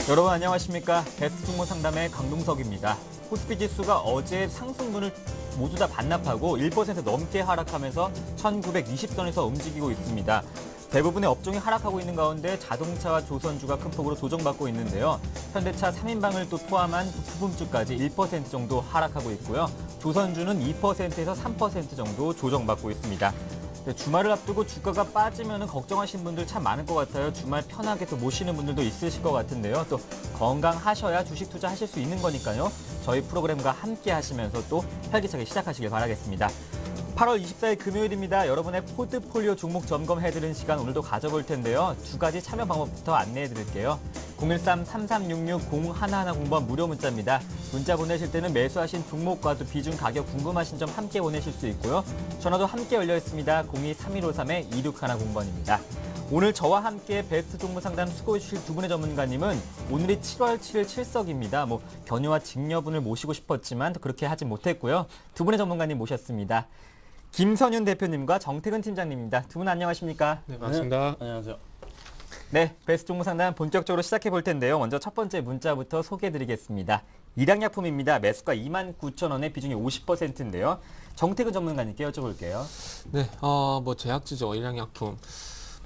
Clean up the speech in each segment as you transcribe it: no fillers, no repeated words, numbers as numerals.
여러분 안녕하십니까? 베스트 종목 상담의 강동석입니다. 코스피 지수가 어제 상승분을 모두 다 반납하고 1% 넘게 하락하면서 1920선에서 움직이고 있습니다. 대부분의 업종이 하락하고 있는 가운데 자동차와 조선주가 큰 폭으로 조정받고 있는데요. 현대차 3인방을 또 포함한 부품주까지 1% 정도 하락하고 있고요. 조선주는 2%에서 3% 정도 조정받고 있습니다. 주말을 앞두고 주가가 빠지면 걱정하시는 분들 참 많을 것 같아요. 주말 편하게 또 모시는 분들도 있으실 것 같은데요. 또 건강하셔야 주식 투자하실 수 있는 거니까요. 저희 프로그램과 함께 하시면서 또 활기차게 시작하시길 바라겠습니다. 8월 24일 금요일입니다. 여러분의 포트폴리오 종목 점검해드리는 시간 오늘도 가져볼 텐데요. 두 가지 참여 방법부터 안내해드릴게요. 013-3366-0110번 무료 문자입니다. 문자 보내실 때는 매수하신 종목과 또 비중 가격 궁금하신 점 함께 보내실 수 있고요. 전화도 함께 열려 있습니다. 02-3153-2610번입니다. 오늘 저와 함께 베스트 종목 상담 수고해 주실 두 분의 전문가님은 오늘이 7월 7일 칠석입니다. 견여와 직녀분을 모시고 싶었지만 그렇게 하지 못했고요. 두 분의 전문가님 모셨습니다. 김선윤 대표님과 정태근 팀장님입니다. 두 분 안녕하십니까? 네, 반갑습니다. 네, 안녕하세요. 네, 베스트 종목 상담 본격적으로 시작해 볼 텐데요. 먼저 첫 번째 문자부터 소개해드리겠습니다. 일양약품입니다. 매수가 29,000원에 비중이 50%인데요. 정태근 전문가님께 여쭤볼게요. 네, 제약주죠, 일양약품.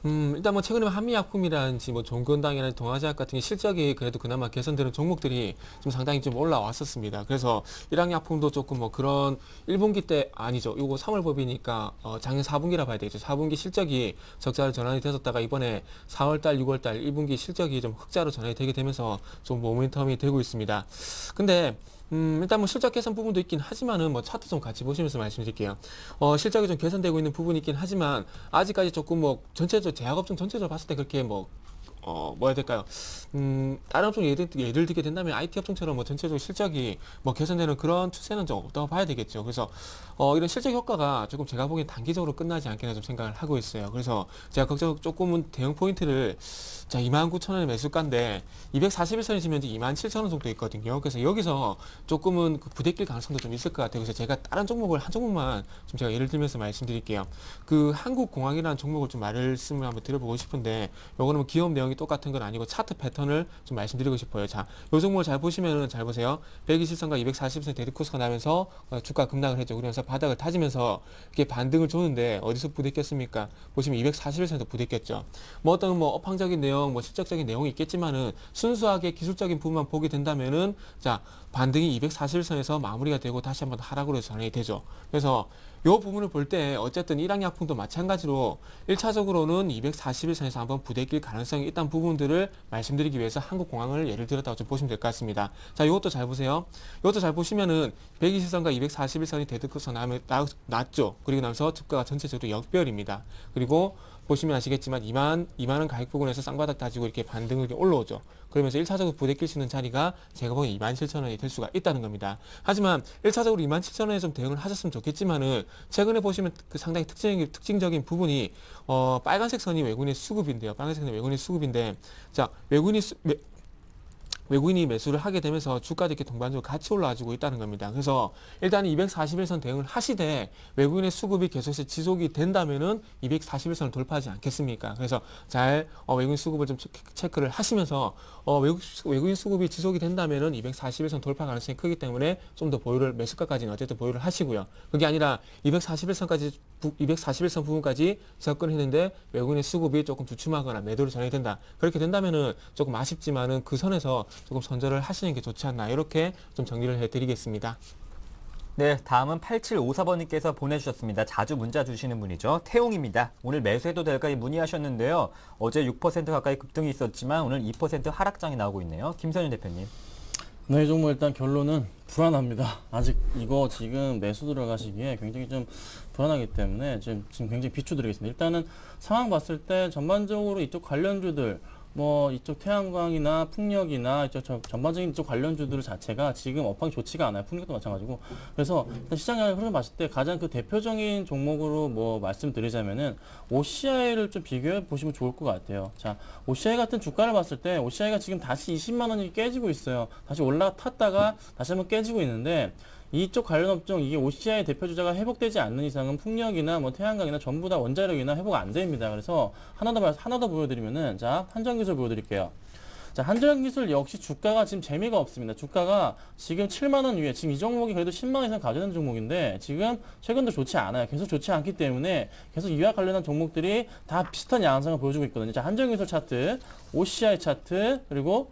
일단 최근에 한미약품이라든지 종근당이나 동아제약 같은 게 실적이 그래도 그나마 개선되는 종목들이 좀 상당히 좀 올라왔었습니다. 그래서 일양약품도 조금 그런 1분기 때 아니죠. 요거 3월 법이니까 작년 4분기라 봐야 되겠죠. 4분기 실적이 적자로 전환이 됐었다가 이번에 4월달, 6월달 1분기 실적이 좀 흑자로 전환이 되게 되면서 좀 모멘텀이 되고 있습니다. 근데 일단 실적 개선 부분도 있긴 하지만은 차트 좀 같이 보시면서 말씀드릴게요. 실적이 좀 개선되고 있는 부분이 있긴 하지만 아직까지 조금 전체적으로 제약업종 전체적으로 봤을 때 그렇게 해야 될까요? 다른 업종 예를 들게 된다면 IT 업종처럼 전체적으로 실적이 개선되는 그런 추세는 좀 없다고 봐야 되겠죠. 그래서 이런 실적 효과가 조금 제가 보기엔 단기적으로 끝나지 않겠나 좀 생각을 하고 있어요. 그래서 제가 조금은 대응 포인트를 29,000원의 매수가인데 241선이 지면 이제 27,000원 정도 있거든요. 그래서 여기서 조금은 부대낄 가능성도 좀 있을 것 같아요. 그래서 제가 다른 종목을 한 종목만 좀 제가 예를 들면서 말씀드릴게요. 그 한국공항이라는 종목을 좀 말씀을 한번 드려보고 싶은데 요거는 기업 내용이 똑같은 건 아니고 차트 패턴을 좀 말씀드리고 싶어요. 자, 요 종목을 잘 보시면은 잘 보세요. 120선과 240선 데드코스가 나면서 주가 급락을 했죠. 그러면서 바닥을 타지면서 이렇게 반등을 줬는데 어디서 부대꼈습니까? 보시면 241선에서 부대꼈죠. 어떤 업황적인 내용, 실적적인 내용이 있겠지만은 순수하게 기술적인 부분만 보게 된다면은 자, 반등이 241선에서 마무리가 되고 다시 한번 하락으로 전환이 되죠. 그래서 이 부분을 볼 때 어쨌든 일양약품도 마찬가지로 1차적으로는 241선에서 한번 부대낄 가능성이 있다는 부분들을 말씀드리기 위해서 한국공항을 예를 들었다고 좀 보시면 될 것 같습니다. 자, 이것도 잘 보세요. 이것도 잘 보시면은 120선과 241선이 데드크로스 났죠. 그리고 나서 주가가 전체적으로 역별입니다. 그리고 보시면 아시겠지만 2만원 가격 부근에서 쌍바닥 다지고 이렇게 반등을 이렇게 올라오죠. 그러면서 1차적으로 부대낄 수 있는 자리가 제가 보기엔 27,000원이 될 수가 있다는 겁니다. 하지만 1차적으로 27,000원에 좀 대응을 하셨으면 좋겠지만은 최근에 보시면 그 상당히 특징적인 부분이 빨간색 선이 외국인의 수급인데요. 빨간색 선이 외국인의 수급인데 자, 외국인이 매수를 하게 되면서 주가도 이렇게 동반적으로 같이 올라와주고 있다는 겁니다. 그래서 일단 241선 대응을 하시되 외국인의 수급이 계속해서 지속이 된다면은 241선을 돌파하지 않겠습니까? 그래서 잘 외국인 수급을 좀 체크를 하시면서 외국인 수급이 지속이 된다면은 241선 돌파 가능성이 크기 때문에 좀 더 매수가까지는 어쨌든 보유를 하시고요. 그게 아니라 241선 부분까지 접근했는데 외국인의 수급이 조금 주춤하거나 매도로 전환이 된다. 그렇게 된다면은 조금 아쉽지만은 그 선에서 조금 선절을 하시는 게 좋지 않나 이렇게 좀 정리를 해드리겠습니다. 네, 다음은 8754번님께서 보내주셨습니다. 자주 문자 주시는 분이죠. 태용입니다. 오늘 매수해도 될까 문의하셨는데요. 어제 6% 가까이 급등이 있었지만 오늘 2% 하락장이 나오고 있네요. 김선윤 대표님. 네, 이 종목 일단 결론은 불안합니다. 아직 이거 지금 매수 들어가시기에 굉장히 좀 불안하기 때문에 지금 굉장히 비추드리겠습니다. 일단은 상황 봤을 때 전반적으로 이쪽 관련주들 이쪽 태양광이나 풍력이나 이쪽 전반적인 이쪽 관련주들 자체가 지금 업황이 좋지가 않아요. 풍력도 마찬가지고. 그래서 일단 시장 흐름 봤을 때 가장 그 대표적인 종목으로 말씀드리자면은 OCI를 좀 비교해 보시면 좋을 것 같아요. 자, OCI 같은 주가를 봤을 때 OCI가 지금 다시 20만 원이 깨지고 있어요. 다시 올라탔다가 다시 한번 깨지고 있는데 이쪽 관련 업종, 이게 OCI 대표 주자가 회복되지 않는 이상은 풍력이나 태양광이나 전부 다 원자력이나 회복 안 됩니다. 그래서 하나 더 보여드리면은, 자, 환전기술 보여드릴게요. 자, 한전기술 역시 주가가 지금 재미가 없습니다. 주가가 지금 7만 원 위에, 지금 이 종목이 그래도 10만 원 이상 가져는 종목인데 지금 최근도 좋지 않아요. 계속 좋지 않기 때문에 계속 이와 관련한 종목들이 다 비슷한 양상을 보여주고 있거든요. 자, 한전기술 차트, OCI 차트, 그리고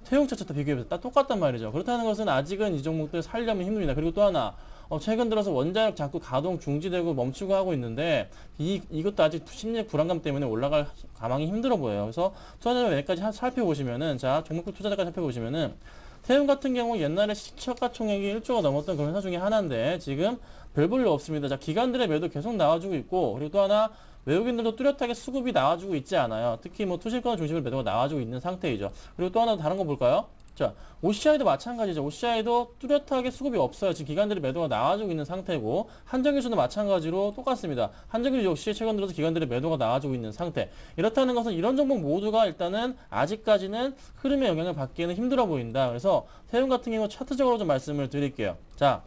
태용차 차트 비교해보면 딱 똑같단 말이죠. 그렇다는 것은 아직은 이 종목들 살려면 힘듭니다. 그리고 또 하나, 최근 들어서 원자력 자꾸 가동 중지되고 멈추고 하고 있는데 이것도 아직 심리적 불안감 때문에 올라갈 가망이 힘들어 보여요. 그래서 투자자 매매까지 살펴보시면은, 자, 종목별 투자자까지 살펴보시면은 태용 같은 경우 옛날에 시초가총액이 1조가 넘었던 그런 회사 중에 하나인데 지금 별 볼일 없습니다. 자, 기관들의 매도 계속 나와주고 있고, 그리고 또 하나 외국인들도 뚜렷하게 수급이 나와주고 있지 않아요. 특히 뭐 투신권 중심으로 매도가 나와주고 있는 상태이죠. 그리고 또 하나 다른 거 볼까요? 자, OCI도 마찬가지죠. OCI도 뚜렷하게 수급이 없어요. 지금 기관들의 매도가 나와주고 있는 상태고, 한전기술도 마찬가지로 똑같습니다. 한전기술 역시 최근 들어서 기관들의 매도가 나와주고 있는 상태. 이렇다는 것은 이런 종목 모두가 일단은 아직까지는 흐름의 영향을 받기에는 힘들어 보인다. 그래서 태용 같은 경우 차트적으로 좀 말씀을 드릴게요. 자,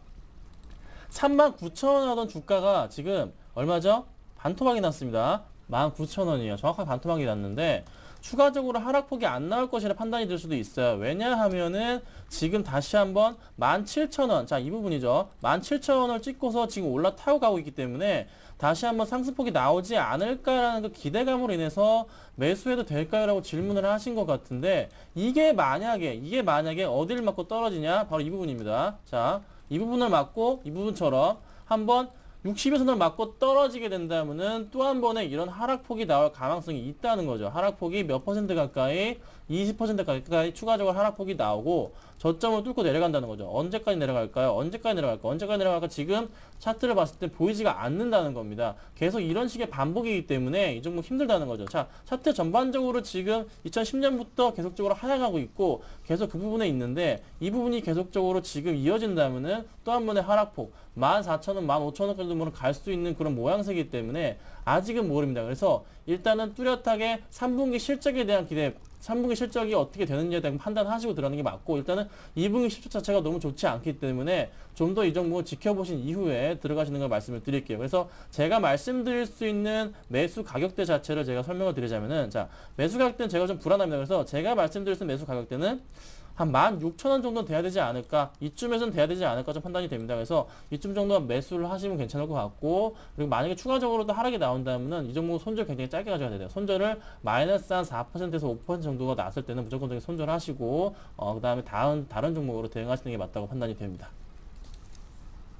39,000원 하던 주가가 지금 얼마죠? 반토막이 났습니다. 19,000원이에요. 정확하게 반토막이 났는데 추가적으로 하락폭이 안 나올 것이라 판단이 될 수도 있어요. 왜냐하면은 지금 다시 한번 17,000원, 자, 이 부분이죠. 17,000원을 찍고서 지금 올라타고 가고 있기 때문에 다시 한번 상승폭이 나오지 않을까라는 그 기대감으로 인해서 매수해도 될까요? 라고 질문을 하신 것 같은데 이게 만약에 어디를 맞고 떨어지냐? 바로 이 부분입니다. 자, 이 부분을 맞고 이 부분처럼 한번 60의 선을 맞고 떨어지게 된다면은 또 한 번의 이런 하락폭이 나올 가능성이 있다는 거죠. 하락폭이 몇 퍼센트 가까이, 20% 가까이 추가적으로 하락폭이 나오고 저점을 뚫고 내려간다는 거죠. 언제까지 내려갈까요? 언제까지 내려갈까? 지금 차트를 봤을 때 보이지가 않는다는 겁니다. 계속 이런 식의 반복이기 때문에 이 종목 힘들다는 거죠. 자, 차트 전반적으로 지금 2010년부터 계속적으로 하락하고 있고 계속 그 부분에 있는데 이 부분이 계속적으로 지금 이어진다면은 또 한 번의 하락폭 14,000원, 15,000원까지도 갈 수 있는 그런 모양새이기 때문에 아직은 모릅니다. 그래서 일단은 뚜렷하게 3분기 실적에 대한 기대, 3분기 실적이 어떻게 되는지에 대한 판단하시고 들어가는 게 맞고, 일단은 2분기 실적 자체가 너무 좋지 않기 때문에 좀 더 이 종목을 지켜보신 이후에 들어가시는 걸 말씀을 드릴게요. 그래서 제가 말씀드릴 수 있는 매수 가격대 자체를 제가 설명을 드리자면은, 자, 매수 가격대는 제가 좀 불안합니다. 그래서 제가 말씀드릴 수 있는 매수 가격대는 한 16,000원 정도 돼야 되지 않을까, 이쯤에서는 돼야 되지 않을까 좀 판단이 됩니다. 그래서 이쯤 정도 매수를 하시면 괜찮을 것 같고, 그리고 만약에 추가적으로 또 하락이 나온다면은 이 종목은 손절 굉장히 짧게 가져가야 돼요. 손절을 마이너스 한 4%에서 5% 정도가 났을 때는 무조건적인 손절하시고 그 다음에 다른 종목으로 대응하시는 게 맞다고 판단이 됩니다.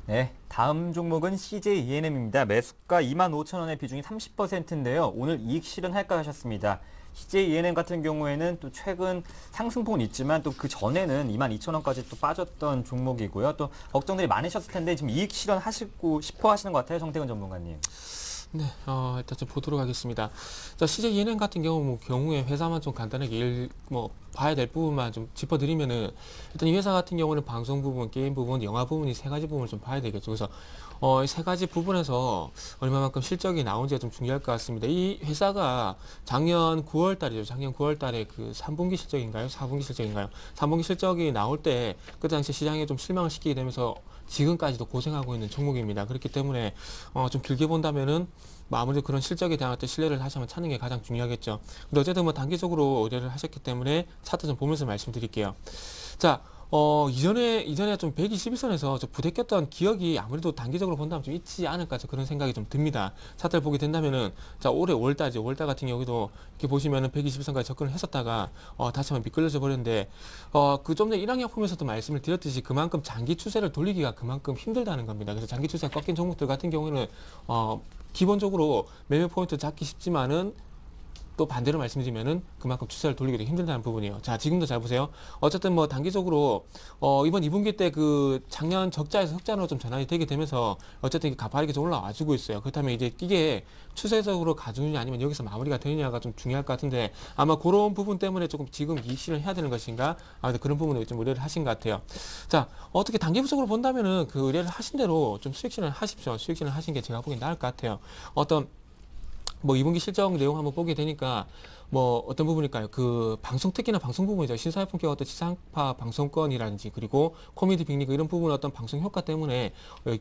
네, 다음 종목은 CJENM입니다. 매수가 25,000원의 비중이 30%인데요. 오늘 이익 실현할까 하셨습니다. CJENM 같은 경우에는 또 최근 상승폭은 있지만 또 그 전에는 22,000원까지 또 빠졌던 종목이고요. 또 걱정들이 많으셨을 텐데 지금 이익 실현하시고 싶어 하시는 것 같아요, 정태근 전문가님. 네, 일단 좀 보도록 하겠습니다. 자, CJENM 같은 경우에 회사만 좀 간단하게 봐야 될 부분만 좀 짚어드리면은, 일단 이 회사 같은 경우는 방송 부분, 게임 부분, 영화 부분이 세 가지 부분을 좀 봐야 되겠죠. 그래서 이 세 가지 부분에서 얼마만큼 실적이 나온지가 좀 중요할 것 같습니다. 이 회사가 작년 9월 달이죠. 작년 9월 달에 그 3분기 실적인가요? 4분기 실적인가요? 3분기 실적이 나올 때 그때 당시 시장에 좀 실망을 시키게 되면서 지금까지도 고생하고 있는 종목입니다. 그렇기 때문에 좀 길게 본다면은 아무래도 그런 실적에 대한 어떤 신뢰를 다시 한번 찾는 게 가장 중요하겠죠. 근데 어쨌든 단기적으로 의뢰를 하셨기 때문에 차트 좀 보면서 말씀드릴게요. 자, 이전에 좀 121선에서 좀 부대꼈던 기억이 아무래도 단기적으로 본다면 좀 있지 않을까 그런 생각이 좀 듭니다. 차트를 보게 된다면은, 자, 올해 5월달 같은 경우도 이렇게 보시면은 121선까지 접근을 했었다가 다시 한번 미끌려져 버렸는데, 그 좀 전에 1학년품에서도 말씀을 드렸듯이 그만큼 장기 추세를 돌리기가 그만큼 힘들다는 겁니다. 그래서 장기 추세가 꺾인 종목들 같은 경우는 기본적으로 매매 포인트 잡기 쉽지만은 또 반대로 말씀드리면은 그만큼 추세를 돌리기도 힘들다는 부분이에요. 자, 지금도 잘 보세요. 어쨌든 단기적으로 이번 2분기 때 그 작년 적자에서 흑자로 좀 전환이 되게 되면서 어쨌든 가파르게 좀 올라와주고 있어요. 그렇다면 이제 이게 추세적으로 가주느냐 아니면 여기서 마무리가 되느냐가 좀 중요할 것 같은데, 아마 그런 부분 때문에 조금 지금 이익 실현을 해야 되는 것인가, 아무튼 그런 부분을 좀 의뢰를 하신 것 같아요. 자, 어떻게 단기부적으로 본다면은 그 의뢰를 하신 대로 좀 수익 실현을 하십시오. 수익 실현을 하신 게 제가 보기엔 나을 것 같아요. 2분기 실적 내용 한번 보게 되니까 뭐 어떤 부분일까요? 그 방송 특히나 방송 부분이죠. 신사회품격 어떤 지상파 방송권이라든지 그리고 코미디 빅리그 이런 부분의 어떤 방송 효과 때문에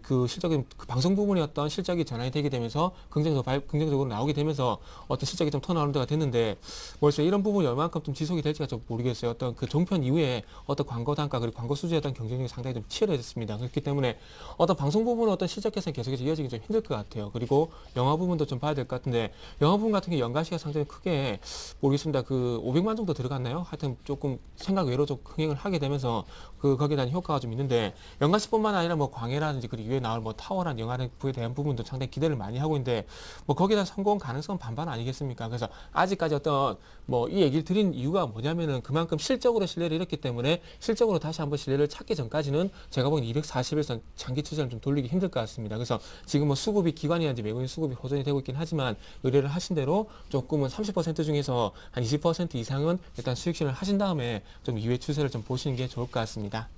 그 실적이 그 방송 부분의 어떤 실적이 전환이 되게 되면서 긍정적으로 나오게 되면서 어떤 실적이 좀 턴어라운드가 됐는데 벌써 이런 부분이 얼마만큼 좀 지속이 될지가 좀 모르겠어요. 어떤 그 종편 이후에 어떤 광고 단가 그리고 광고 수주에 어떤 경쟁력이 상당히 좀 치열해졌습니다. 그렇기 때문에 어떤 방송 부분은 어떤 실적 개선이 계속해서 이어지기 좀 힘들 것 같아요. 그리고 영화 부분도 좀 봐야 될 것 같은데 영화 부분 같은 게 연가시가 상당히 크게 모르겠습니다. 그 500만 정도 들어갔나요? 하여튼 조금 생각 외로 좀 흥행을 하게 되면서 그 거기에 대한 효과가 좀 있는데 연가시뿐만 아니라 뭐 광해라든지 그리고 이후에 나올 뭐 타워란 영화에 대한 부분도 상당히 기대를 많이 하고 있는데 뭐 거기에 대한 성공 가능성은 반반 아니겠습니까? 그래서 아직까지 어떤 뭐 이 얘기를 드린 이유가 뭐냐면은 그만큼 실적으로 신뢰를 잃었기 때문에 실적으로 다시 한번 신뢰를 찾기 전까지는 제가 보기엔 241선 장기 투자를 좀 돌리기 힘들 것 같습니다. 그래서 지금 뭐 수급이 기관이라든지 외국인 수급이 호전이 되고 있긴 하지만 의뢰를 하신 대로 조금은 30% 중에서 한 20% 이상은 일단 수익 실현을 하신 다음에 좀 이후의 추세를 좀 보시는 게 좋을 것 같습니다.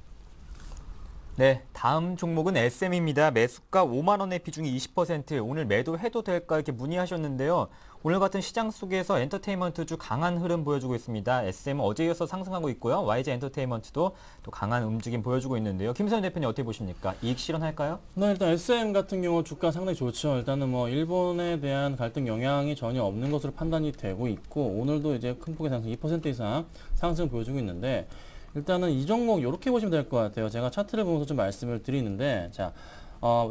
네, 다음 종목은 SM입니다. 매수가 5만 원의 비중이 20%, 오늘 매도해도 될까 이렇게 문의하셨는데요. 오늘 같은 시장 속에서 엔터테인먼트주 강한 흐름 보여주고 있습니다. SM은 어제 이어서 상승하고 있고요. YG 엔터테인먼트도 또 강한 움직임 보여주고 있는데요. 김선현 대표님 어떻게 보십니까? 이익 실현할까요? 네, 일단 SM 같은 경우 주가 상당히 좋죠. 일단은 뭐 일본에 대한 갈등 영향이 전혀 없는 것으로 판단이 되고 있고 오늘도 이제 큰 폭의 상승 2% 이상 상승 보여주고 있는데 일단은 이 종목 이렇게 보시면 될 것 같아요. 제가 차트를 보면서 좀 말씀을 드리는데 자.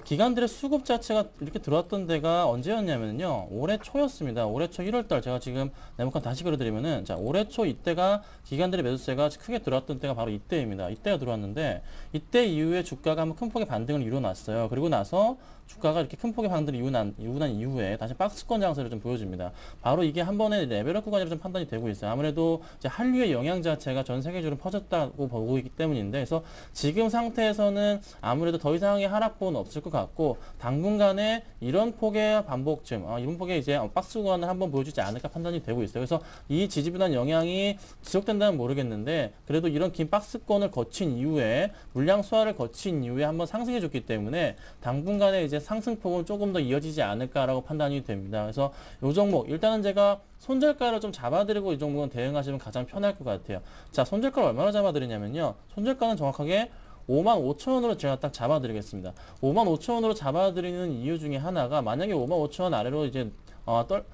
기관들의 수급 자체가 이렇게 들어왔던 데가 언제였냐면요. 올해 초였습니다. 올해 초 1월달 제가 지금 네모칸 다시 그려드리면은 자 올해 초 이때가 기관들의 매수세가 크게 들어왔던 때가 바로 이때입니다. 이때가 들어왔는데 이때 이후에 주가가 한번 큰 폭의 반등을 이뤄놨어요. 그리고 나서 주가가 이렇게 큰 폭의 반등을 이루난 이후에 다시 박스권 장세를 좀 보여줍니다. 바로 이게 한 번의 레벨업 구간으로 좀 판단이 되고 있어요. 아무래도 이제 한류의 영향 자체가 전 세계적으로 퍼졌다고 보고 있기 때문인데 그래서 지금 상태에서는 아무래도 더 이상의 하락폭은 없을 것 같고 당분간에 이런 폭의 반복점, 이런 폭의 이제 박스 구간을 한번 보여주지 않을까 판단이 되고 있어요. 그래서 이 지지부단 영향이 지속된다면 모르겠는데 그래도 이런 긴 박스권을 거친 이후에 물량 소화를 거친 이후에 한번 상승해줬기 때문에 당분간에 이제 상승폭은 조금 더 이어지지 않을까라고 판단이 됩니다. 그래서 이 종목 일단은 제가 손절가를 좀 잡아드리고 이 종목은 대응하시면 가장 편할 것 같아요. 자, 손절가를 얼마나 잡아드리냐면요. 손절가는 정확하게 55,000원으로 제가 딱 잡아드리겠습니다. 55,000원으로 잡아드리는 이유 중에 하나가 만약에 55,000원 아래로 이제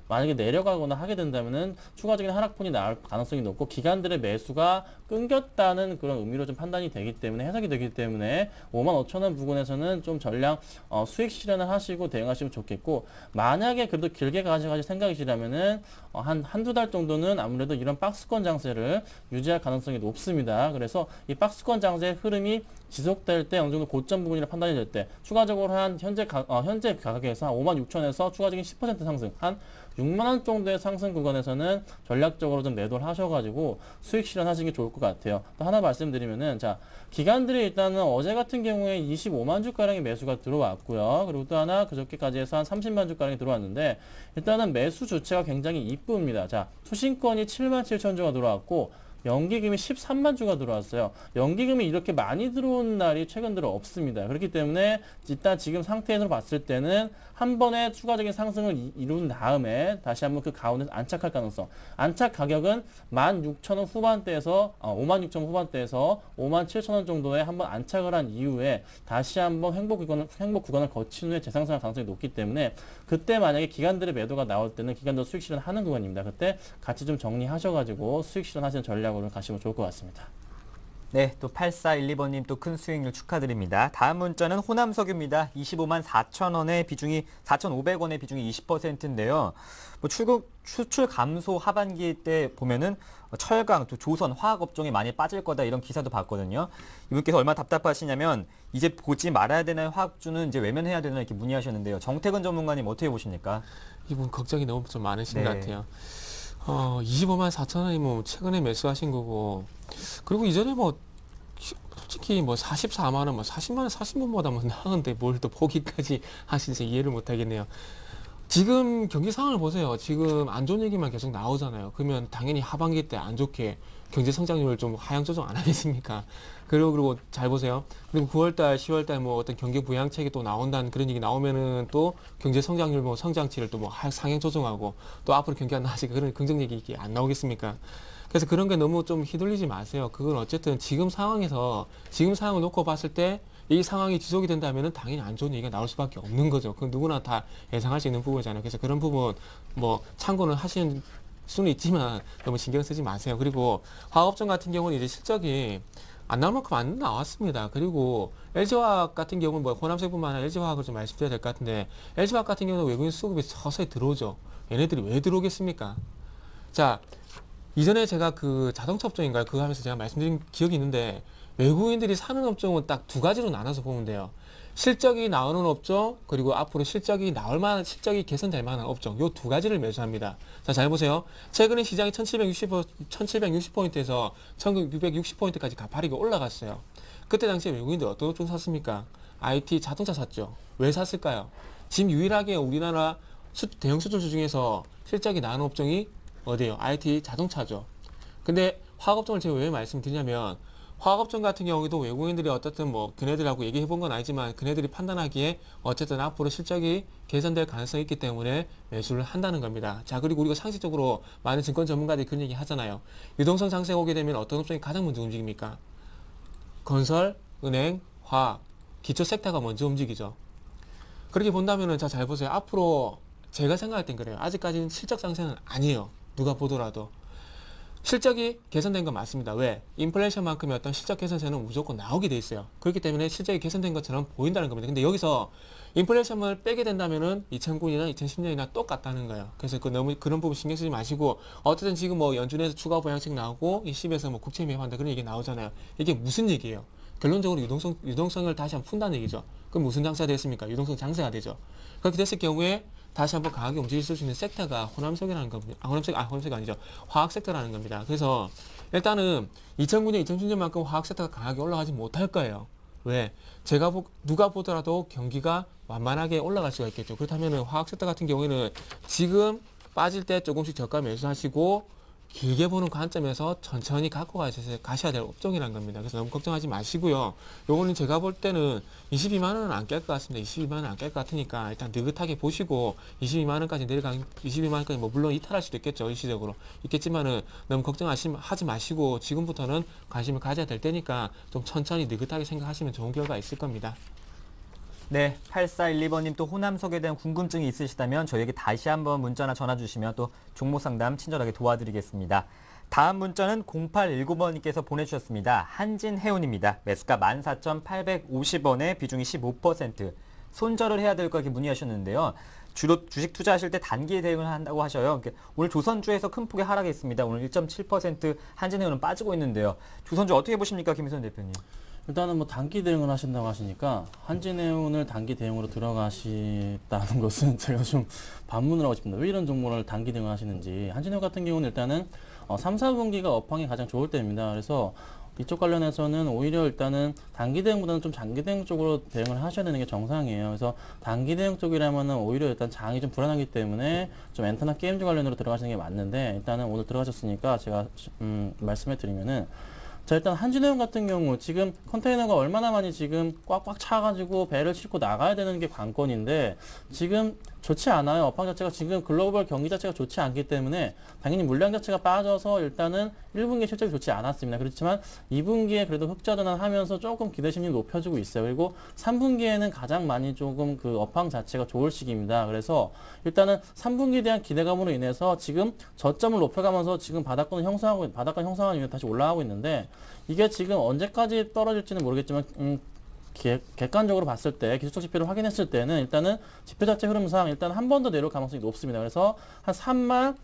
만약에 내려가거나 하게 된다면은 추가적인 하락폭이 나올 가능성이 높고 기관들의 매수가 끊겼다는 그런 의미로 좀 판단이 되기 때문에 해석이 되기 때문에 55,000원 부근에서는 좀 전량 수익 실현을 하시고 대응하시면 좋겠고 만약에 그래도 길게 가져가실 생각이시라면은 한두 달 정도는 아무래도 이런 박스권 장세를 유지할 가능성이 높습니다. 그래서 이 박스권 장세의 흐름이 지속될 때 어느 정도 고점 부분이라 판단이 될 때 추가적으로 한 현재 가격에서 한 56,000원에서 추가적인 10% 상승 한 6만 원 정도의 상승 구간에서는 전략적으로 좀 매도를 하셔가지고 수익 실현하시는 게 좋을 것 같아요. 또 하나 말씀드리면은 자 기관들이 일단은 어제 같은 경우에 25만 주가량의 매수가 들어왔고요. 그리고 또 하나 그저께까지 해서 한 30만 주가량이 들어왔는데 일단은 매수 주체가 굉장히 이쁩니다. 자 투신권이 7만 7천 주가 들어왔고 연기금이 13만 주가 들어왔어요. 연기금이 이렇게 많이 들어온 날이 최근 들어 없습니다. 그렇기 때문에 일단 지금 상태에서 봤을 때는 한 번에 추가적인 상승을 이룬 다음에 다시 한번 그 가운데서 안착할 가능성. 안착 가격은 16,000원 후반대에서 56,000원 후반대에서 57,000원 정도에 한번 안착을 한 이후에 다시 한번 행복 구간을 거친 후에 재상승할 가능성이 높기 때문에 그때 만약에 기관들의 매도가 나올 때는 기관도 수익 실현하는 구간입니다. 그때 같이 좀 정리하셔가지고 수익 실현하시는 전략으로 가시면 좋을 것 같습니다. 네, 또 8412번님 또 큰 수익률 축하드립니다. 다음 문자는 호남석유입니다. 25만 4천 원의 비중이 4,500원의 비중이 20%인데요. 뭐 수출 감소 하반기 때 보면은 철강, 또 조선, 화학 업종이 많이 빠질 거다 이런 기사도 봤거든요. 이분께서 얼마나 답답하시냐면 이제 보지 말아야 되는 화학주는 이제 외면해야 되나 이렇게 문의하셨는데요. 정태근 전문가님 어떻게 보십니까? 이분 걱정이 너무 좀 많으신 네. 것 같아요. 25만 4천 원이 뭐 최근에 매수하신 거고 그리고 이전에 뭐 솔직히 뭐 44만 원, 뭐 40만 원 사신 분보다 뭐 나은데 뭘 또 포기까지 하시는지 이해를 못 하겠네요. 지금 경기 상황을 보세요. 지금 안 좋은 얘기만 계속 나오잖아요. 그러면 당연히 하반기 때 안 좋게 경제 성장률을 좀 하향 조정 안 하겠습니까? 그리고 잘 보세요. 그리고 9월달, 10월달 뭐 어떤 경기 부양책이 또 나온다는 그런 얘기 나오면은 또 경제 성장률 뭐 성장치를 또 뭐 상향 조정하고 또 앞으로 경기가 나아지니까 그런 긍정 얘기 안 나오겠습니까? 그래서 그런 게 너무 좀 휘둘리지 마세요. 그건 어쨌든 지금 상황에서 지금 상황을 놓고 봤을 때 이 상황이 지속이 된다면은 당연히 안 좋은 얘기가 나올 수밖에 없는 거죠. 그건 누구나 다 예상할 수 있는 부분이잖아요. 그래서 그런 부분 뭐 참고는 하시는 수는 있지만 너무 신경 쓰지 마세요. 그리고 화학업종 같은 경우는 이제 실적이 안 나올 만큼 안 나왔습니다. 그리고 LG화학 같은 경우는 뭐 호남생뿐만 아니라 LG화학을 좀 말씀드려야 될 것 같은데 LG화학 같은 경우는 외국인 수급이 서서히 들어오죠. 얘네들이 왜 들어오겠습니까? 자, 이전에 제가 그 자동차 업종인가요? 그거 하면서 제가 말씀드린 기억이 있는데 외국인들이 사는 업종은 딱 두 가지로 나눠서 보면 돼요. 실적이 나오는 업종, 그리고 앞으로 실적이 나올 만한, 실적이 개선될 만한 업종, 요 두 가지를 매수합니다. 자, 잘 보세요. 최근에 시장이 1760포인트에서 1960포인트까지 가파르게 올라갔어요. 그때 당시에 외국인들 어떤 업종 샀습니까? IT, 자동차 샀죠. 왜 샀을까요? 지금 유일하게 우리나라 대형 수출주 중에서 실적이 나오는 업종이 어디예요? IT, 자동차죠. 근데 화학업종을 제가 왜 말씀드리냐면 화학업종 같은 경우에도 외국인들이 어떻든 뭐 그네들하고 얘기해 본 건 아니지만 그네들이 판단하기에 어쨌든 앞으로 실적이 개선될 가능성이 있기 때문에 매수를 한다는 겁니다. 자, 그리고 우리가 상식적으로 많은 증권 전문가들이 그런 얘기 하잖아요. 유동성 상승 오게 되면 어떤 업종이 가장 먼저 움직입니까? 건설, 은행, 화학, 기초 섹터가 먼저 움직이죠. 그렇게 본다면은 자, 잘 보세요. 앞으로 제가 생각할 땐 그래요. 아직까지는 실적 상승은 아니에요. 누가 보더라도. 실적이 개선된 건 맞습니다. 왜? 인플레이션만큼의 어떤 실적 개선세는 무조건 나오게 돼 있어요. 그렇기 때문에 실적이 개선된 것처럼 보인다는 겁니다. 근데 여기서 인플레이션을 빼게 된다면은 2009년이나 2010년이나 똑같다는 거예요. 그래서 너무 그런 부분 신경 쓰지 마시고 어쨌든 지금 뭐 연준에서 추가 부양책 나오고 이 10에서 뭐 국채 매입한다 그런 얘기 나오잖아요. 이게 무슨 얘기예요? 결론적으로 유동성을 다시 한번 푼다는 얘기죠. 그럼 무슨 장사가 됐습니까? 유동성 장세가 되죠. 그렇게 됐을 경우에 다시 한번 강하게 움직일 수 있는 섹터가 호남석이라는 겁니다. 호남석이 아니죠. 화학 섹터라는 겁니다. 그래서 일단은 2009년, 2010년만큼 화학 섹터가 강하게 올라가지 못할 거예요. 왜? 누가 보더라도 경기가 완만하게 올라갈 수가 있겠죠. 그렇다면 화학 섹터 같은 경우에는 지금 빠질 때 조금씩 저가 매수하시고 길게 보는 관점에서 천천히 갖고 가셔야 될 업종이라는 겁니다. 그래서 너무 걱정하지 마시고요. 요거는 제가 볼 때는 22만 원은 안 깰 것 같습니다. 22만 원은 안 깰 것 같으니까 일단 느긋하게 보시고 22만 원까지 22만 원까지 뭐 물론 이탈할 수도 있겠죠. 일시적으로 있겠지만은 너무 걱정하지 마시고 지금부터는 관심을 가져야 될 때니까 좀 천천히 느긋하게 생각하시면 좋은 결과 있을 겁니다. 네, 8412번님 또 호남석에 대한 궁금증이 있으시다면 저희에게 다시 한번 문자나 전화 주시면 또 종목 상담 친절하게 도와드리겠습니다. 다음 문자는 0819번님께서 보내주셨습니다. 한진해운입니다. 매수가 14,850원에 비중이 15%. 손절을 해야 될 거 이렇게 문의하셨는데요. 주로 주식 투자하실 때 단기 대응을 한다고 하셔요. 오늘 조선주에서 큰 폭의 하락했습니다. 오늘 1.7% 한진해운은 빠지고 있는데요. 조선주 어떻게 보십니까, 김희선 대표님? 일단은 뭐 단기 대응을 하신다고 하시니까 한진해운을 단기 대응으로 들어가시다는 것은 제가 좀 반문을 하고 싶습니다. 왜 이런 종목을 단기 대응을 하시는지. 한진해운 같은 경우는 일단은 3, 4분기가 업황이 가장 좋을 때입니다. 그래서 이쪽 관련해서는 오히려 일단은 단기 대응보다는 좀 장기 대응 쪽으로 대응을 하셔야 되는 게 정상이에요. 그래서 단기 대응 쪽이라면은 오히려 일단 장이 좀 불안하기 때문에 좀 엔터나 게임즈 관련으로 들어가시는 게 맞는데 일단은 오늘 들어가셨으니까 제가 말씀해 드리면은 자, 일단 한진해운 같은 경우 지금 컨테이너가 얼마나 많이 지금 꽉꽉 차가지고 배를 싣고 나가야 되는 게 관건인데 지금 좋지 않아요. 업황 자체가 지금 글로벌 경기 자체가 좋지 않기 때문에 당연히 물량 자체가 빠져서 일단은 1분기 실적이 좋지 않았습니다. 그렇지만 2분기에 그래도 흑자 전환하면서 조금 기대심이 높여지고 있어요. 그리고 3분기에는 가장 많이 조금 그 업황 자체가 좋을 시기입니다. 그래서 일단은 3분기에 대한 기대감으로 인해서 지금 저점을 높여가면서 지금 바닥권 형성하는 이후에 다시 올라가고 있는데 이게 지금 언제까지 떨어질지는 모르겠지만 객관적으로 봤을 때 기술적 지표를 확인했을 때는 일단은 지표 자체 흐름상 일단 한 번 더 내려올 가능성이 높습니다. 그래서 한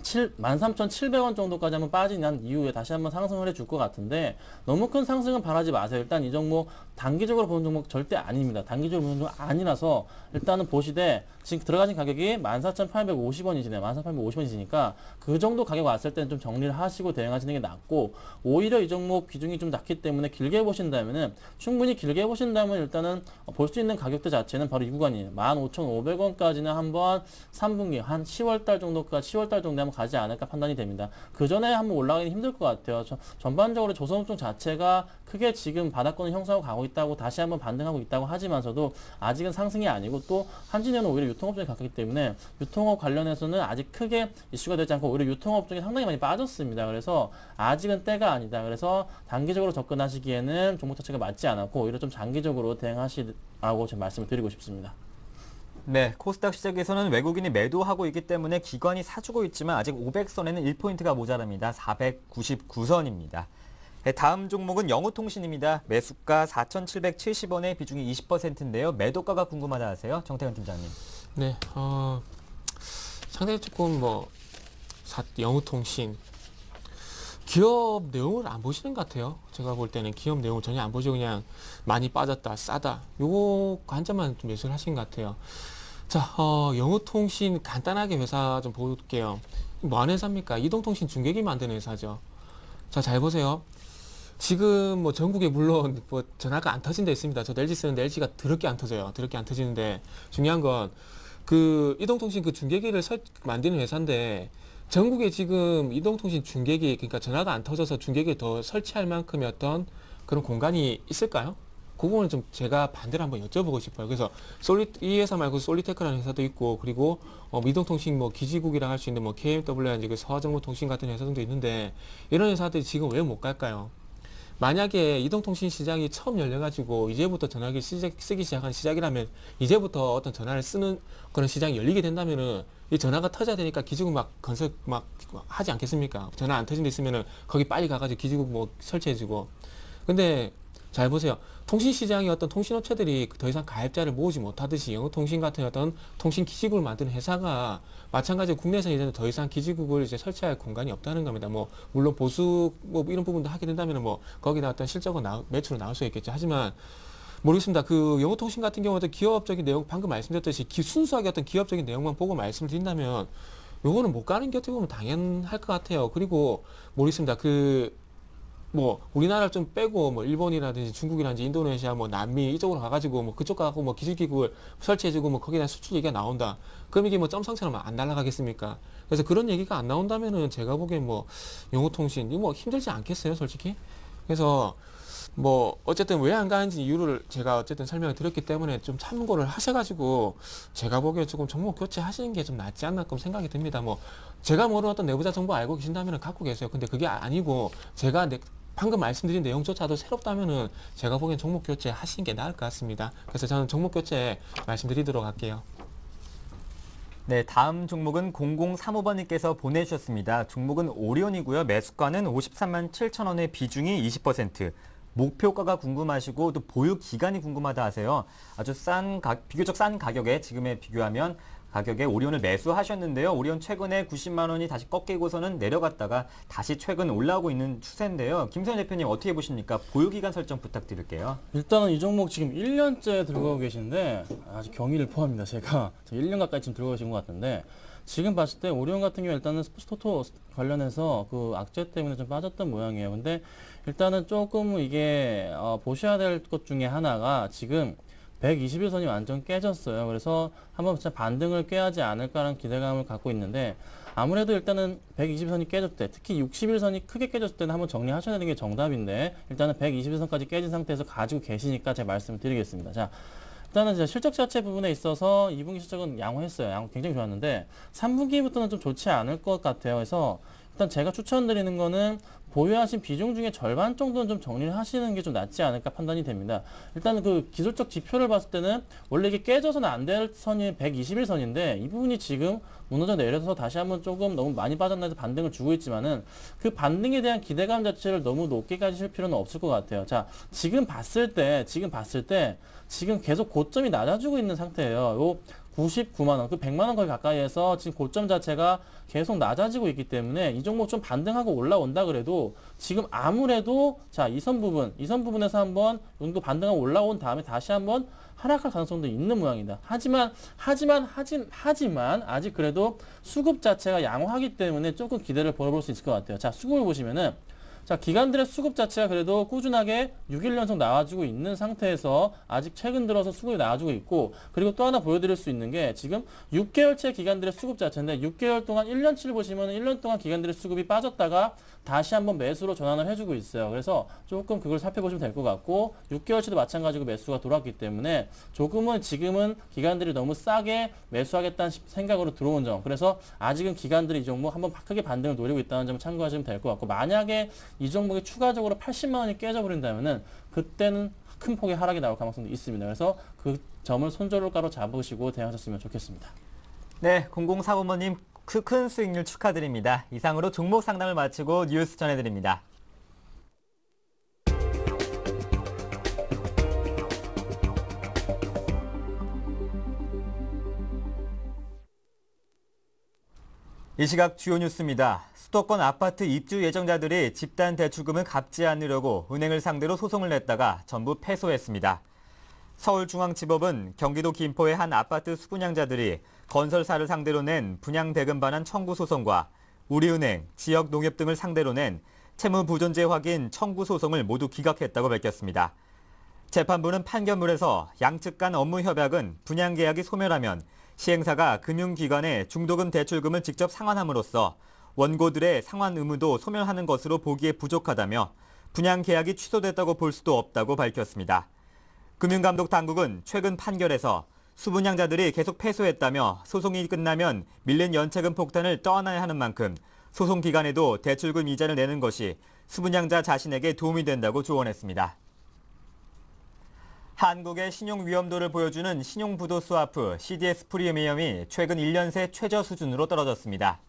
13,700원 정도까지 한번 빠진 이후에 다시 한번 상승을 해줄 것 같은데 너무 큰 상승은 바라지 마세요. 일단 이 종목 단기적으로 보는 종목 절대 아닙니다. 단기적으로 보는 종목 아니라서 일단은 보시되 지금 들어가신 가격이 14,850원이시네요. 14,850원이시니까 그 정도 가격 왔을 때는 좀 정리를 하시고 대응하시는 게 낫고 오히려 이 종목 비중이 좀 낮기 때문에 길게 보신다면은 충분히 길게 보신다면 일단은 볼 수 있는 가격대 자체는 바로 이 구간이에요. 15,500원까지는 한번 3분기 한 10월달 정도까지 10월달 정도에 한번 한번 가지 않을까 판단이 됩니다. 그 전에 한번 올라가기는 힘들 것 같아요. 전반적으로 조선업종 자체가 크게 지금 바닥권을 형성하고 가고 있다고 다시 한번 반등하고 있다고 하지만서도 아직은 상승이 아니고 또 한진해는 오히려 유통업종에 가깝기 때문에 유통업 관련해서는 아직 크게 이슈가 되지 않고 오히려 유통업종이 상당히 많이 빠졌습니다. 그래서 아직은 때가 아니다. 그래서 단기적으로 접근하시기에는 종목 자체가 맞지 않았고 오히려 좀 장기적으로 대응하시라고 좀 말씀을 드리고 싶습니다. 네, 코스닥 시작에서는 외국인이 매도하고 있기 때문에 기관이 사주고 있지만 아직 500선에는 1포인트가 모자랍니다. 499선입니다. 네, 다음 종목은 영우통신입니다. 매수가 4,770원에 비중이 20%인데요. 매도가가 궁금하다 하세요? 정태현 팀장님. 네, 상당히 조금 영우통신 기업 내용을 안 보시는 것 같아요. 제가 볼 때는 기업 내용을 전혀 안 보시고 그냥 많이 빠졌다, 싸다. 요거 관점만 좀 매수를 하신 것 같아요. 자, 영우통신 간단하게 회사 좀 볼게요. 뭐 하는 회사입니까? 이동통신 중계기 만드는 회사죠. 자, 잘 보세요. 지금 뭐 전국에 물론 뭐 전화가 안 터진 데 있습니다. 저도 LG 쓰는데 LG가 더럽게 안 터져요. 더럽게 안 터지는데 중요한 건 그 이동통신 그 중계기를 만드는 회사인데 전국에 지금 이동통신 중계기 그러니까 전화가 안 터져서 중계기를 더 설치할 만큼의 어떤 그런 공간이 있을까요? 그 부분은 좀 제가 반대로 한번 여쭤보고 싶어요. 그래서 이 회사 말고 솔리테크라는 회사도 있고 그리고 이동통신 뭐 기지국이라 할 수 있는 뭐 KMW라든지 그 서정보통신 같은 회사들도 있는데 이런 회사들이 지금 왜 못 갈까요? 만약에 이동통신 시장이 처음 열려가지고 이제부터 전화기 쓰기 시작한 시작이라면 이제부터 어떤 전화를 쓰는 그런 시장이 열리게 된다면은 이 전화가 터져야 되니까 기지국 막 건설 막 하지 않겠습니까? 전화 안 터진 데 있으면은 거기 빨리 가가지고 기지국 뭐 설치해주고. 근데 잘 보세요. 통신시장의 어떤 통신업체들이 더 이상 가입자를 모으지 못하듯이 영어통신 같은 어떤 통신 기지국을 만드는 회사가 마찬가지로 국내에서 이제는 더 이상 기지국을 이제 설치할 공간이 없다는 겁니다. 뭐, 물론 보수, 뭐, 이런 부분도 하게 된다면 뭐, 거기다 어떤 실적은 매출은 나올 수 있겠죠. 하지만, 모르겠습니다. 그 영어통신 같은 경우도 기업적인 내용, 방금 말씀드렸듯이 순수하게 어떤 기업적인 내용만 보고 말씀을 드린다면, 요거는 못 가는 게 어떻게 보면 당연할 것 같아요. 그리고, 모르겠습니다. 뭐 우리나라를 좀 빼고 뭐 일본이라든지 중국이라든지 인도네시아 뭐 남미 이쪽으로 가가지고 뭐 그쪽 가고 뭐 기술기구를 설치해주고 뭐 거기다 수출 얘기가 나온다. 그럼 이게 뭐 점상처럼 안 날아가겠습니까? 그래서 그런 얘기가 안 나온다면은 제가 보기엔 뭐 영어통신 이거 뭐 힘들지 않겠어요, 솔직히? 그래서 뭐 어쨌든 왜 안 가는지 이유를 제가 어쨌든 설명을 드렸기 때문에 좀 참고를 하셔가지고 제가 보기에 조금 종목 교체하시는 게 좀 낫지 않나 좀 생각이 듭니다. 뭐 제가 모르는 어떤 내부자 정보 알고 계신다면 갖고 계세요. 근데 그게 아니고 제가 방금 말씀드린 내용조차도 새롭다면은 제가 보기엔 종목 교체 하시는 게 나을 것 같습니다. 그래서 저는 종목 교체 말씀드리도록 할게요. 네, 다음 종목은 0035번님께서 보내주셨습니다. 종목은 오리온이고요. 매수가는 53만 7천 원의 비중이 20%. 목표가가 궁금하시고 또 보유 기간이 궁금하다 하세요. 아주 비교적 싼 가격에 지금에 비교하면 가격에 오리온을 매수하셨는데요. 오리온 최근에 90만 원이 다시 꺾이고서는 내려갔다가 다시 최근 올라오고 있는 추세인데요. 김선 대표님 어떻게 보십니까? 보유기간 설정 부탁드릴게요. 일단은 이 종목 지금 1년째 들고 계신데 아직 경위를 포함합니다. 제가 1년 가까이 지금 들고 계신 것 같은데 지금 봤을 때 오리온 같은 경우 일단은 스포츠토토 관련해서 그 악재 때문에 좀 빠졌던 모양이에요. 근데 일단은 조금 이게 보셔야 될 것 중에 하나가 지금 121선이 완전 깨졌어요. 그래서 한번 진짜 반등을 꾀하지 않을까라는 기대감을 갖고 있는데 아무래도 일단은 120선이 깨졌을 때 특히 61선이 크게 깨졌을 때는 한번 정리하셔야 되는 게 정답인데 일단은 121선까지 깨진 상태에서 가지고 계시니까 제가 말씀을 드리겠습니다. 자, 일단은 이제 실적 자체 부분에 있어서 2분기 실적은 양호했어요. 양호 굉장히 좋았는데 3분기부터는 좀 좋지 않을 것 같아요. 그래서 일단 제가 추천드리는 거는 보유하신 비중 중에 절반 정도는 좀 정리를 하시는 게 좀 낫지 않을까 판단이 됩니다. 일단 그 기술적 지표를 봤을 때는 원래 이게 깨져서는 안 될 선이 121선인데 이 부분이 지금 무너져 내려서 다시 한번 조금 너무 많이 빠졌나 해서 반등을 주고 있지만은 그 반등에 대한 기대감 자체를 너무 높게 가지실 필요는 없을 것 같아요. 자, 지금 봤을 때 지금 계속 고점이 낮아지고 있는 상태예요. 요 99만 원, 그 100만 원 거의 가까이에서 지금 고점 자체가 계속 낮아지고 있기 때문에 이 종목 좀 반등하고 올라온다 그래도 지금 아무래도 자, 이 선 부분에서 한번 이 정도 반등하고 올라온 다음에 다시 한번 하락할 가능성도 있는 모양이다. 하지만 아직 그래도 수급 자체가 양호하기 때문에 조금 기대를 벌어볼 수 있을 것 같아요. 자, 수급을 보시면은 자, 기관들의 수급 자체가 그래도 꾸준하게 6일 연속 나와주고 있는 상태에서 아직 최근 들어서 수급이 나와주고 있고, 그리고 또 하나 보여드릴 수 있는 게 지금 6개월째 기관들의 수급 자체인데 6개월 동안 1년치를 보시면 1년 동안 기관들의 수급이 빠졌다가 다시 한번 매수로 전환을 해주고 있어요. 그래서 조금 그걸 살펴보시면 될 것 같고, 6개월치도 마찬가지로 매수가 돌았기 때문에 조금은 지금은 기관들이 너무 싸게 매수하겠다는 생각으로 들어온 점, 그래서 아직은 기관들이 이 종목 한번 크게 반등을 노리고 있다는 점을 참고하시면 될 것 같고, 만약에 이 종목이 추가적으로 80만 원이 깨져버린다면은 그때는 큰 폭의 하락이 나올 가능성도 있습니다. 그래서 그 점을 손절가로 잡으시고 대응하셨으면 좋겠습니다. 네, 0045번님 큰 수익률 축하드립니다. 이상으로 종목 상담을 마치고 뉴스 전해드립니다. 이 시각 주요 뉴스입니다. 수도권 아파트 입주 예정자들이 집단 대출금을 갚지 않으려고 은행을 상대로 소송을 냈다가 전부 패소했습니다. 서울중앙지법은 경기도 김포의 한 아파트 수분양자들이 건설사를 상대로 낸 분양대금 반환 청구 소송과 우리은행, 지역농협 등을 상대로 낸 채무부존재 확인 청구 소송을 모두 기각했다고 밝혔습니다. 재판부는 판결문에서 양측 간 업무 협약은 분양계약이 소멸하면 시행사가 금융기관에 중도금 대출금을 직접 상환함으로써 원고들의 상환 의무도 소멸하는 것으로 보기에 부족하다며 분양계약이 취소됐다고 볼 수도 없다고 밝혔습니다. 금융감독당국은 최근 판결에서 수분양자들이 계속 패소했다며 소송이 끝나면 밀린 연체금 폭탄을 떠안아야 하는 만큼 소송 기간에도 대출금 이자를 내는 것이 수분양자 자신에게 도움이 된다고 조언했습니다. 한국의 신용 위험도를 보여주는 신용부도 스와프 CDS 프리미엄이 최근 1년 새 최저 수준으로 떨어졌습니다.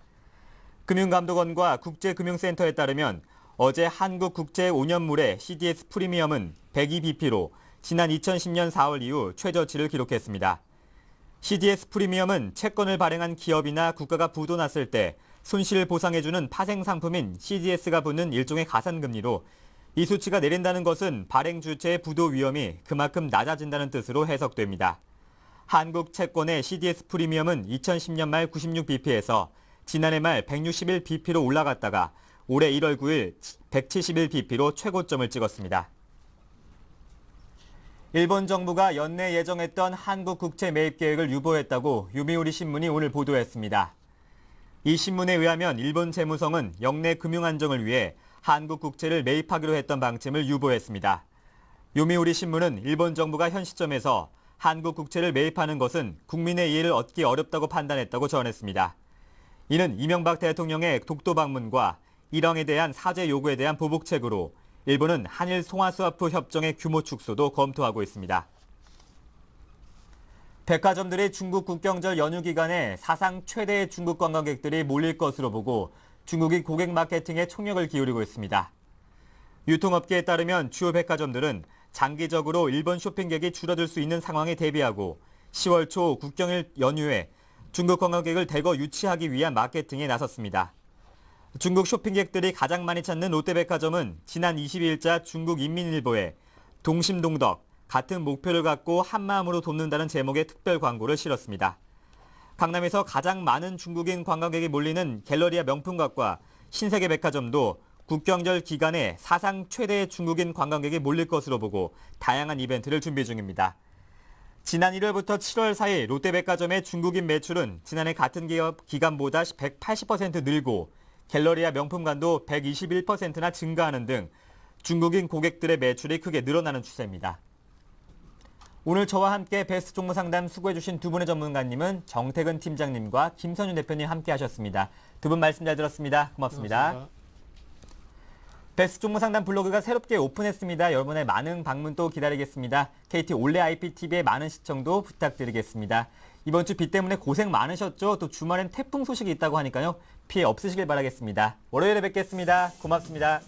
금융감독원과 국제금융센터에 따르면 어제 한국국제 5년물의 CDS 프리미엄은 102bp로 지난 2010년 4월 이후 최저치를 기록했습니다. CDS 프리미엄은 채권을 발행한 기업이나 국가가 부도났을 때 손실을 보상해주는 파생 상품인 CDS가 붙는 일종의 가산금리로 이 수치가 내린다는 것은 발행 주체의 부도 위험이 그만큼 낮아진다는 뜻으로 해석됩니다. 한국 채권의 CDS 프리미엄은 2010년 말 96bp에서 지난해 말 161bp로 올라갔다가 올해 1월 9일 171bp로 최고점을 찍었습니다. 일본 정부가 연내 예정했던 한국 국채 매입 계획을 유보했다고 요미우리 신문이 오늘 보도했습니다. 이 신문에 의하면 일본 재무성은 역내 금융 안정을 위해 한국 국채를 매입하기로 했던 방침을 유보했습니다. 요미우리 신문은 일본 정부가 현 시점에서 한국 국채를 매입하는 것은 국민의 이해를 얻기 어렵다고 판단했다고 전했습니다. 이는 이명박 대통령의 독도 방문과 일왕에 대한 사죄 요구에 대한 보복책으로 일본은 한일 송화스와프 협정의 규모 축소도 검토하고 있습니다. 백화점들이 중국 국경절 연휴 기간에 사상 최대의 중국 관광객들이 몰릴 것으로 보고 중국이 고객 마케팅에 총력을 기울이고 있습니다. 유통업계에 따르면 주요 백화점들은 장기적으로 일본 쇼핑객이 줄어들 수 있는 상황에 대비하고 10월 초 국경일 연휴에 중국 관광객을 대거 유치하기 위한 마케팅에 나섰습니다. 중국 쇼핑객들이 가장 많이 찾는 롯데백화점은 지난 22일자 중국인민일보에 동심동덕, 같은 목표를 갖고 한마음으로 돕는다는 제목의 특별 광고를 실었습니다. 강남에서 가장 많은 중국인 관광객이 몰리는 갤러리아 명품각과 신세계백화점도 국경절 기간에 사상 최대의 중국인 관광객이 몰릴 것으로 보고 다양한 이벤트를 준비 중입니다. 지난 1월부터 7월 사이 롯데백화점의 중국인 매출은 지난해 같은 기간보다 180% 늘고 갤러리아 명품관도 121%나 증가하는 등 중국인 고객들의 매출이 크게 늘어나는 추세입니다. 오늘 저와 함께 베스트 종목 상담 수고해주신 두 분의 전문가님은 정태근 팀장님과 김선윤 대표님 함께 하셨습니다. 두 분 말씀 잘 들었습니다. 고맙습니다. 베스트 종목 상담 블로그가 새롭게 오픈했습니다. 여러분의 많은 방문 또 기다리겠습니다. KT 올레 IPTV의 많은 시청도 부탁드리겠습니다. 이번 주 비 때문에 고생 많으셨죠? 또 주말엔 태풍 소식이 있다고 하니까요. 피해 없으시길 바라겠습니다. 월요일에 뵙겠습니다. 고맙습니다.